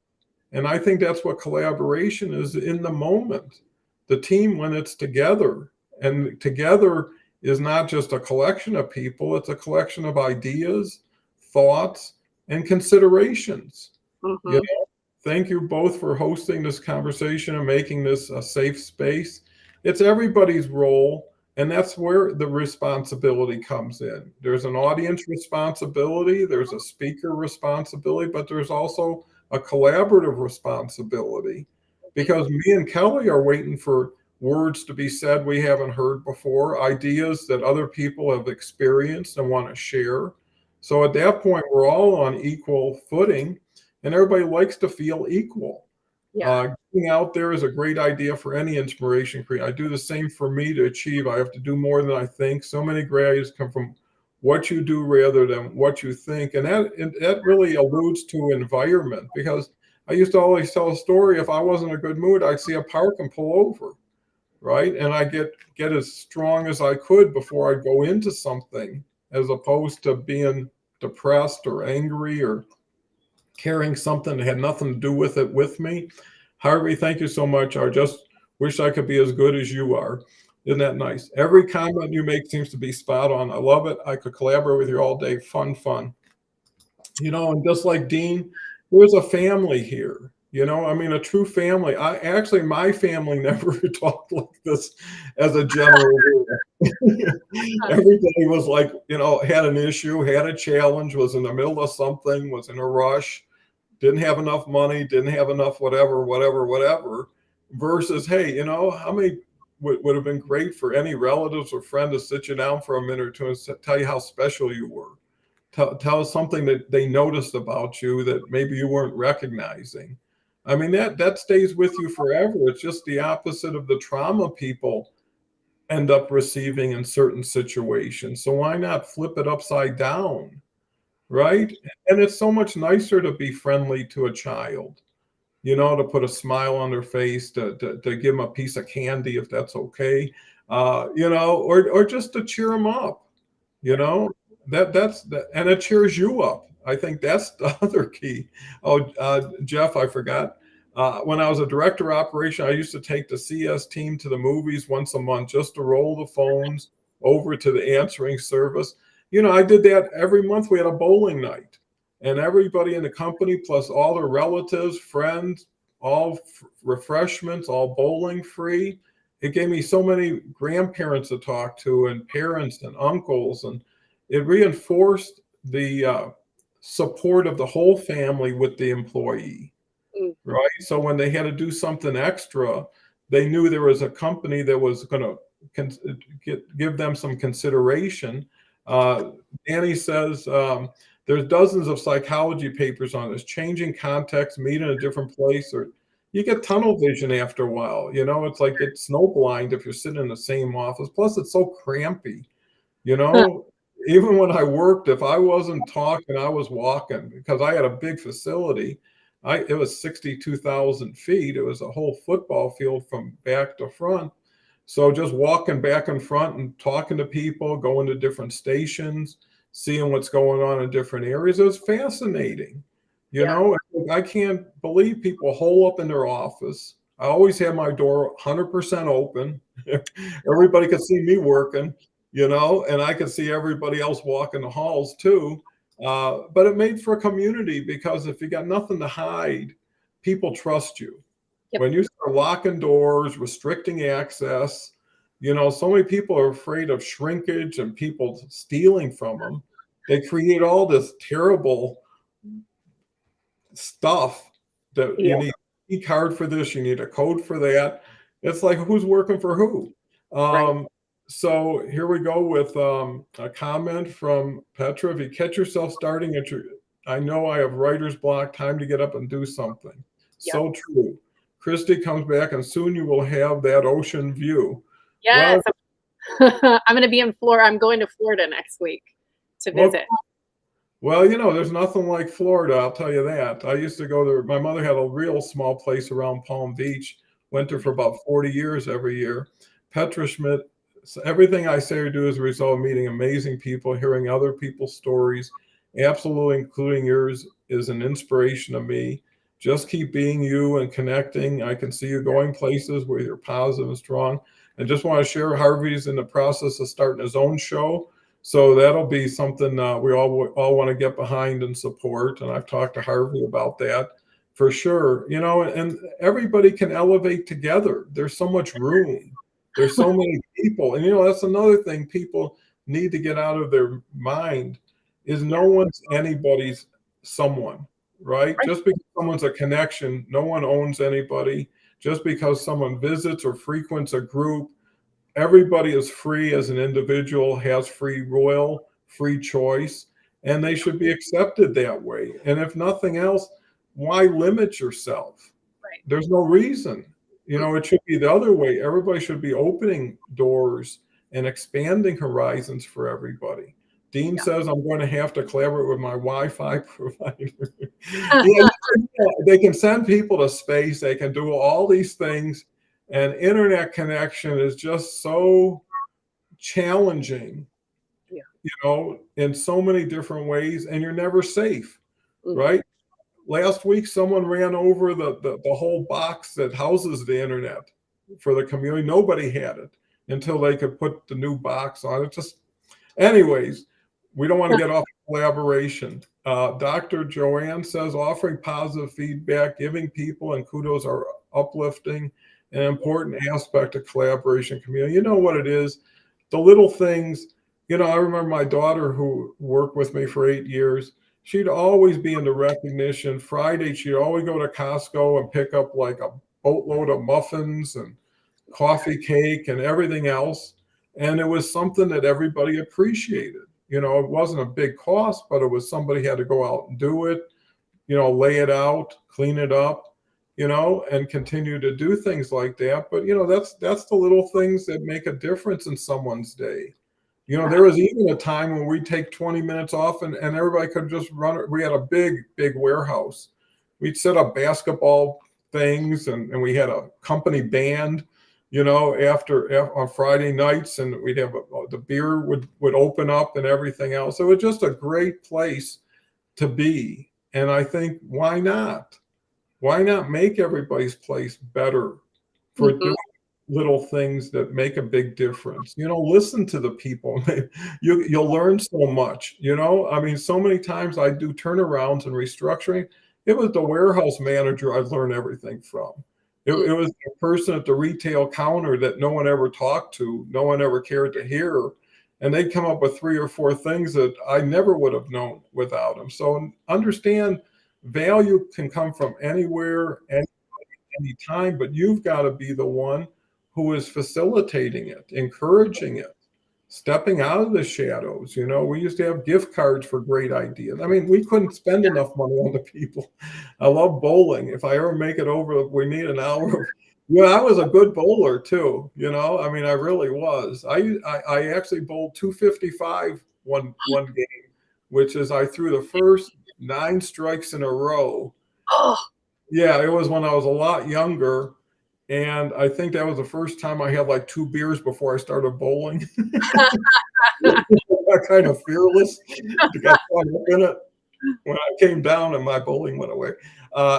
And I think that's what collaboration is, in the moment. The team, when it's together, and together is not just a collection of people, it's a collection of ideas, thoughts, and considerations. Thank you both for hosting this conversation and making this a safe space. It's everybody's role, and that's where the responsibility comes in. There's an audience responsibility, there's a speaker responsibility, but there's also a collaborative responsibility, because me and Kelly are waiting for words to be said we haven't heard before, ideas that other people have experienced and want to share. So at that point, we're all on equal footing, and everybody likes to feel equal. Getting out there is a great idea for any inspiration creator. I do the same for me to achieve. I have to do more than I think. So many great ideas come from what you do rather than what you think. And that really alludes to environment, because I used to always tell a story. If I wasn't in a good mood, I'd see a park and pull over, right? And I get as strong as I could before I go into something, as opposed to being depressed or angry or carrying something that had nothing to do with it with me. Harvey, thank you so much. I just wish I could be as good as you are. Isn't that nice? Every comment you make seems to be spot on. I love it. I could collaborate with you all day. Fun. And just like Dean, there's a family here. A true family. My family never talked like this as a general rule. Everybody was like, had an issue, had a challenge, was in the middle of something, was in a rush, didn't have enough money, didn't have enough whatever, versus, hey, how many would have been great for any relatives or friend to sit you down for a minute or two and tell you how special you were. Tell us something that they noticed about you that maybe you weren't recognizing. I mean, that stays with you forever. It's just the opposite of the trauma people end up receiving in certain situations. So why not flip it upside down, right? And it's so much nicer to be friendly to a child, to put a smile on their face, to give them a piece of candy if that's okay, or just to cheer them up, that's that, and it cheers you up. I think that's the other key. Jeff, I forgot. When I was a director of operation, I used to take the CS team to the movies once a month just to roll the phones over to the answering service. I did that every month. We had a bowling night. and everybody in the company plus all their relatives, friends, all refreshments, all bowling free. It gave me so many grandparents to talk to and parents and uncles, and it reinforced the support of the whole family with the employee, Mm. right? So when they had to do something extra, they knew there was a company that was going to give them some consideration. Danny says there's dozens of psychology papers on this. Changing context, meet in a different place, or you get tunnel vision after a while. It's like it's snowblind if you're sitting in the same office. Plus, it's so crampy. Even when I worked, if I wasn't talking, I was walking because I had a big facility. It was 62,000 feet. It was a whole football field from back to front. So just walking back and front and talking to people, going to different stations, seeing what's going on in different areas, it was fascinating. Yeah. I can't believe people hole up in their office. I always have my door 100% open. Everybody could see me working, and I could see everybody else walking the halls too. But it made for a community because if you got nothing to hide, people trust you. Yep. When you start locking doors, restricting access, so many people are afraid of shrinkage and people stealing from them. They create all this terrible stuff that Yeah. you need a key card for this, you need a code for that. It's like who's working for who? Right. So here we go with a comment from Petra. If you catch yourself starting at I know I have writer's block, time to get up and do something. Yep. So true. Christy comes back and soon you will have that ocean view. Yes. Well, I'm going to be in Florida. I'm going to Florida next week to visit. Well, there's nothing like Florida, I'll tell you that. I used to go there. My mother had a real small place around Palm Beach, went there for about 40 years every year. Petra Schmidt, everything I say or do is a result of meeting amazing people, hearing other people's stories, absolutely including yours, is an inspiration to me. Just keep being you and connecting. I can see you going places where you're positive and strong. And just want to share, Harvey's in the process of starting his own show. So that'll be something we all want to get behind and support. And I've talked to Harvey about that for sure. And everybody can elevate together. There's so much room. There's so many people. And, that's another thing people need to get out of their mind is no one's anybody's someone, right? Just because someone's a connection, no one owns anybody. Just because someone visits or frequents a group, everybody is free as an individual, has free will, free choice, and they should be accepted that way. And if nothing else, why limit yourself? Right. There's no reason. It should be the other way. Everybody should be opening doors and expanding horizons for everybody. Dean says I'm going to have to collaborate with my Wi-Fi provider. They can send people to space. They can do all these things. And internet connection is just so challenging, in so many different ways, and you're never safe, right? Last week, someone ran over the whole box that houses the internet for the community. Nobody had it until they could put the new box on it. Anyways, we don't want to get off collaboration. Dr. Joanne says offering positive feedback, giving people and kudos are uplifting, an important aspect of collaboration community. You know what it is? The little things, I remember my daughter who worked with me for 8 years, she'd always be in the recognition. Friday, she'd always go to Costco and pick up like a boatload of muffins and coffee cake and everything else. And it was something that everybody appreciated. It wasn't a big cost, but it was somebody had to go out and do it, lay it out, clean it up, and continue to do things like that. But, that's the little things that make a difference in someone's day. There was even a time when we'd take 20 minutes off and everybody could just run. We had a big, big warehouse. We'd set up basketball things and we had a company band, after on Friday nights, and we'd have the beer would open up and everything else. So it was just a great place to be. And I think, why not? Why not make everybody's place better for doing little things that make a big difference. Listen to the people. You'll learn so much. I mean, so many times I do turnarounds and restructuring. It was the warehouse manager I'd learn everything from. It was the person at the retail counter that no one ever talked to, no one ever cared to hear. And they'd come up with 3 or 4 things that I never would have known without them. So understand, value can come from anywhere, any time, but you've got to be the one who is facilitating it, encouraging it, stepping out of the shadows. We used to have gift cards for great ideas. I mean, we couldn't spend enough money on the people. I love bowling. If I ever make it over, we need an hour. I was a good bowler too. I mean, I really was. I actually bowled 255 one game, which is I threw the first 9 strikes in a row. Oh, Yeah, it was when I was a lot younger. And I think that was the first time I had like 2 beers before I started bowling. Kind of fearless. Got caught up in it. When I came down and my bowling went away.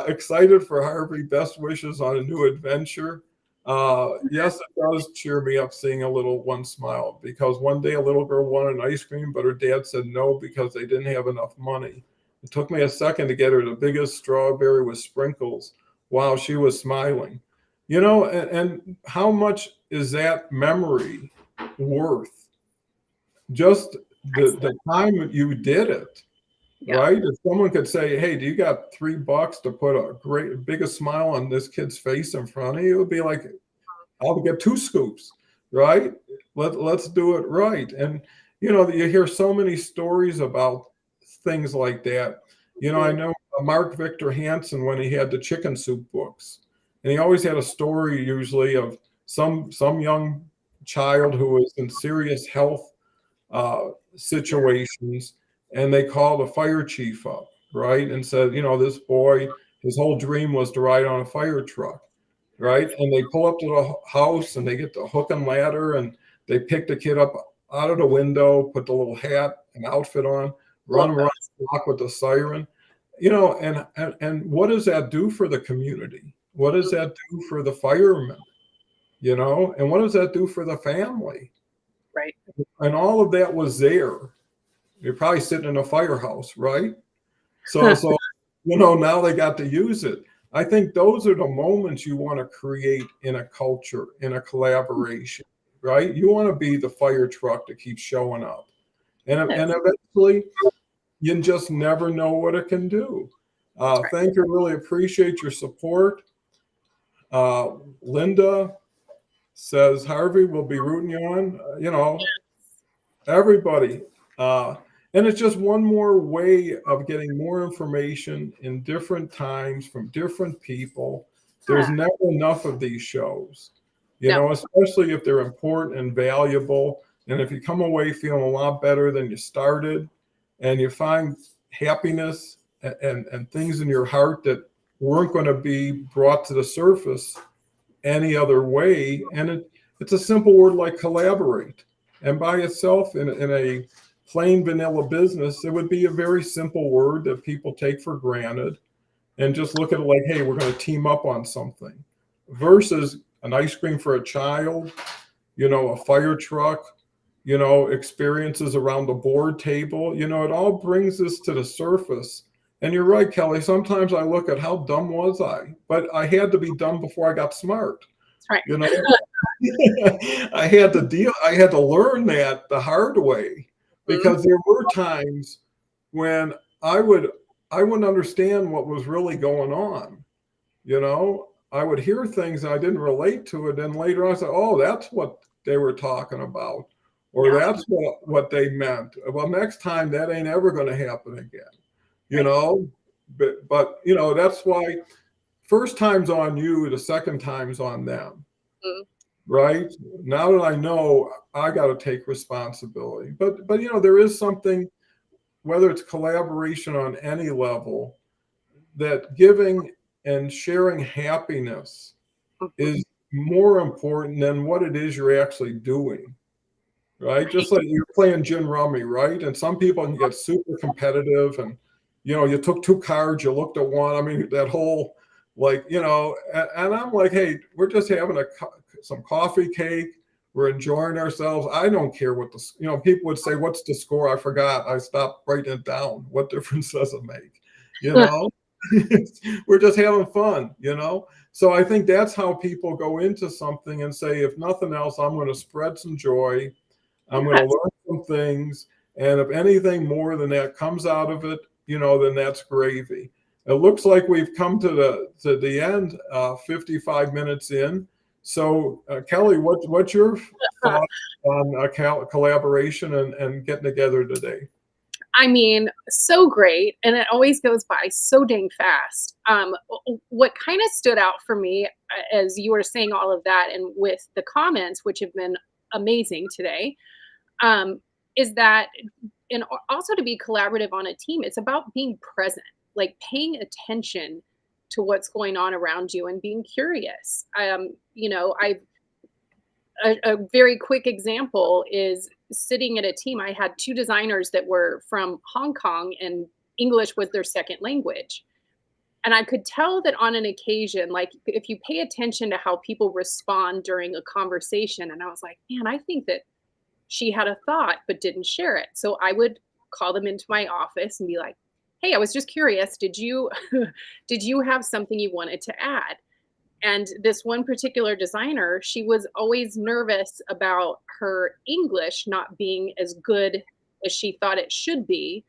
Excited for Harvey. Best wishes on a new adventure. Yes, it does cheer me up seeing a little one smile, because one day a little girl wanted an ice cream, but her dad said no because they didn't have enough money. It took me a second to get her the biggest strawberry with sprinkles while she was smiling. And how much is that memory worth? Just the time that you did it, yeah. right? If someone could say, hey, do you got $3 to put a biggest smile on this kid's face in front of you? It would be like, I'll get 2 scoops, right? Let's do it right. And, you hear so many stories about things like that. I know Mark Victor Hansen, when he had the chicken soup books, and he always had a story usually of some young child who was in serious health situations, and they called a fire chief up, right? And said, this boy, his whole dream was to ride on a fire truck, right? And they pull up to the house and they get the hook and ladder and they pick the kid up out of the window, put the little hat and outfit on, run around the block with the siren, and what does that do for the community? What does that do for the firemen? And what does that do for the family? Right. And all of that was there. You're probably sitting in a firehouse, right? So now they got to use it. I think those are the moments you want to create in a culture, in a collaboration, right? You want to be the fire truck that keeps showing up. And eventually, you just never know what it can do. Thank you. Really appreciate your support. Linda says, Harvey, will be rooting you on. Everybody. And it's just one more way of getting more information in different times from different people. There's never enough of these shows, especially if they're important and valuable. And if you come away feeling a lot better than you started, and you find happiness and things in your heart that weren't going to be brought to the surface any other way. And it's a simple word like collaborate. And by itself, in a plain vanilla business, it would be a very simple word that people take for granted and just look at it like, hey, we're going to team up on something, versus an ice cream for a child, a fire truck, experiences around the board table. It all brings this to the surface. And you're right, Kelly. Sometimes I look at how dumb was I, but I had to be dumb before I got smart. That's right. I had to learn that the hard way, because there were times when I wouldn't understand what was really going on. I would hear things and I didn't relate to it. And later on I said, oh, that's what they were talking about. Or that's what they meant. Well, next time that ain't ever going to happen again, but that's why first time's on you, the second time's on them, right? Now that I know, I got to take responsibility, but there is something, whether it's collaboration on any level, that giving and sharing happiness is more important than what it is you're actually doing. Right? Just like you're playing gin rummy, right? And some people can get super competitive and, you took 2 cards, you looked at one. I mean, that whole, and I'm like, hey, we're just having some coffee cake. We're enjoying ourselves. I don't care what people would say, what's the score? I forgot. I stopped writing it down. What difference does it make? You know, we're just having fun, So I think that's how people go into something and say, if nothing else, I'm going to spread some joy. I'm going to learn some things. And if anything more than that comes out of it, then that's gravy. It looks like we've come to the end, 55 minutes in. So, Kelly, what's your thoughts on collaboration and getting together today? I mean, so great. And it always goes by so dang fast. What kind of stood out for me as you were saying all of that and with the comments, which have been amazing today, is that, and also to be collaborative on a team, it's about being present, like paying attention to what's going on around you and being curious. A very quick example is sitting at a team. I had two designers that were from Hong Kong and English was their second language. And I could tell that on an occasion, like if you pay attention to how people respond during a conversation, and I was like, man, I think that she had a thought but didn't share it. So I would call them into my office and be like, hey, I was just curious, did you have something you wanted to add? And this one particular designer, she was always nervous about her English not being as good as she thought it should be.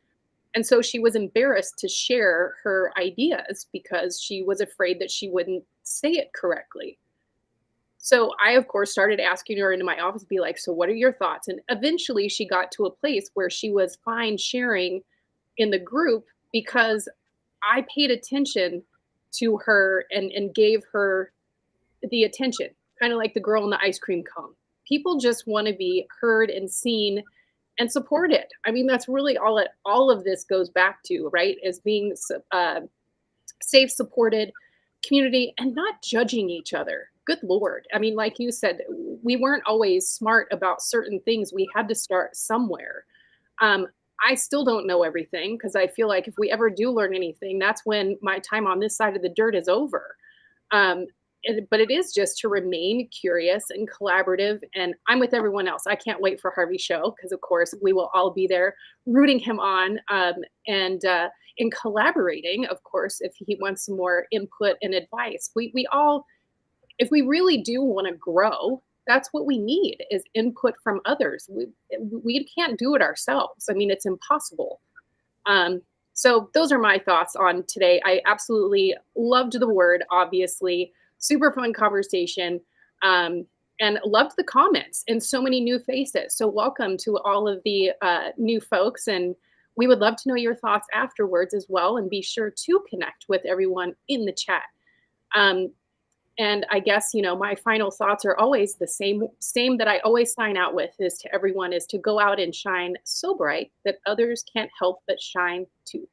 And so she was embarrassed to share her ideas because she was afraid that she wouldn't say it correctly. So I, of course, started asking her into my office, be like, so what are your thoughts? And eventually she got to a place where she was fine sharing in the group because I paid attention to her and gave her the attention, kind of like the girl in the ice cream cone. People just want to be heard and seen and supported. I mean, that's really all of this goes back to, right? Is being safe, supported community and not judging each other. Good Lord. I mean, like you said, we weren't always smart about certain things. We had to start somewhere. I still don't know everything because I feel like if we ever do learn anything, that's when my time on this side of the dirt is over. But it is just to remain curious and collaborative. And I'm with everyone else. I can't wait for Harvey's show because, of course, we will all be there rooting him on and in collaborating, of course, if he wants some more input and advice. We all, if we really do want to grow, that's what we need is input from others. We can't do it ourselves. I mean, it's impossible. So those are my thoughts on today. I absolutely loved the word, obviously. Super fun conversation. And loved the comments and so many new faces. So welcome to all of the new folks. And we would love to know your thoughts afterwards as well. And be sure to connect with everyone in the chat. And I guess, my final thoughts are always the same that I always sign out with is to everyone is to go out and shine so bright that others can't help but shine too.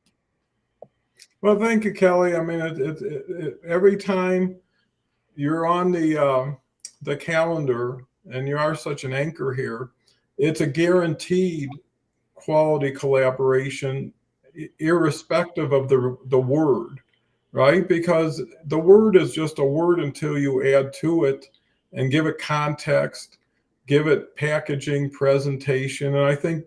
Well, thank you, Kelly. I mean, every time you're on the calendar and you are such an anchor here, it's a guaranteed quality collaboration, irrespective of the word. Right? Because the word is just a word until you add to it and give it context, give it packaging, presentation. And I think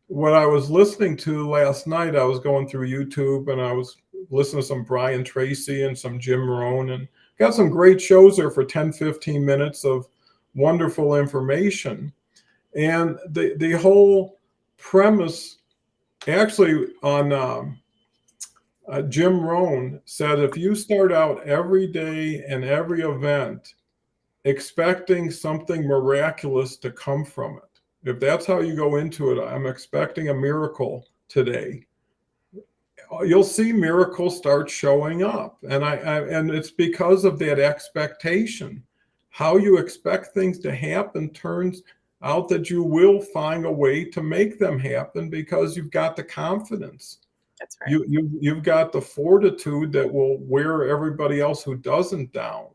what I was listening to last night, I was going through YouTube and I was listening to some Brian Tracy and some Jim Rohn and got some great shows there for 10, 15 minutes of wonderful information. And the whole premise actually on Jim Rohn said, if you start out every day and every event expecting something miraculous to come from it, if that's how you go into it, I'm expecting a miracle today, you'll see miracles start showing up. And and it's because of that expectation. How you expect things to happen turns out that you will find a way to make them happen because you've got the confidence. That's right. You've got the fortitude that will wear everybody else who doesn't down.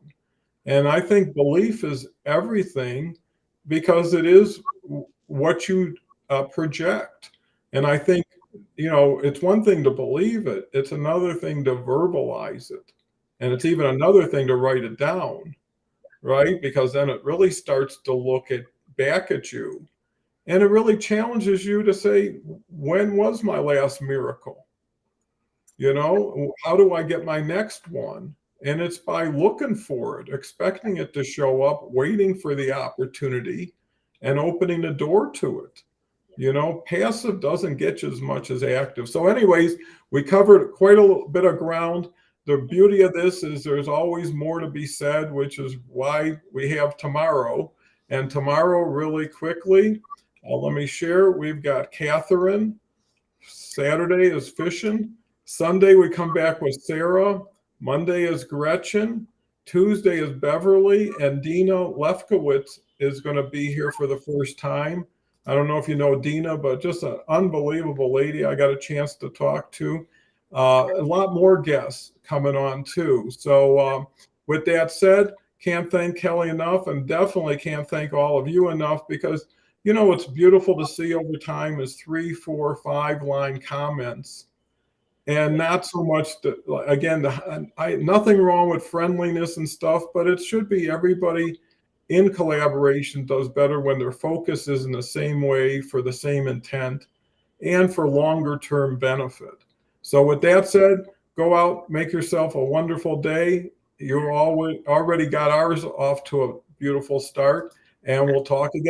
And I think belief is everything because it is what you project. And I think, it's one thing to believe it. It's another thing to verbalize it. And it's even another thing to write it down. right? Because then it really starts to look at back at you, and it really challenges you to say, when was my last miracle? You know, how do I get my next one? And it's by looking for it, expecting it to show up, waiting for the opportunity, and opening the door to it. You know, passive doesn't get you as much as active. So, anyways, we covered quite a little bit of ground. The beauty of this is there's always more to be said, which is why we have tomorrow. And tomorrow, really quickly, let me share. We've got Catherine. Saturday is fishing. Sunday, we come back with Sarah. Monday is Gretchen. Tuesday is Beverly. And Dina Lefkowitz is going to be here for the first time. I don't know if you know Dina, but just an unbelievable lady I got a chance to talk to. A lot more guests coming on too. So with that said, can't thank Kelly enough, and definitely can't thank all of you enough, because you know what's beautiful to see over time is 3, 4, 5 line comments, and not so much again, nothing wrong with friendliness and stuff, but it should be everybody in collaboration does better when their focus is in the same way for the same intent and for longer term benefit. So with that said, go out, make yourself a wonderful day. You already got ours off to a beautiful start, and we'll talk again.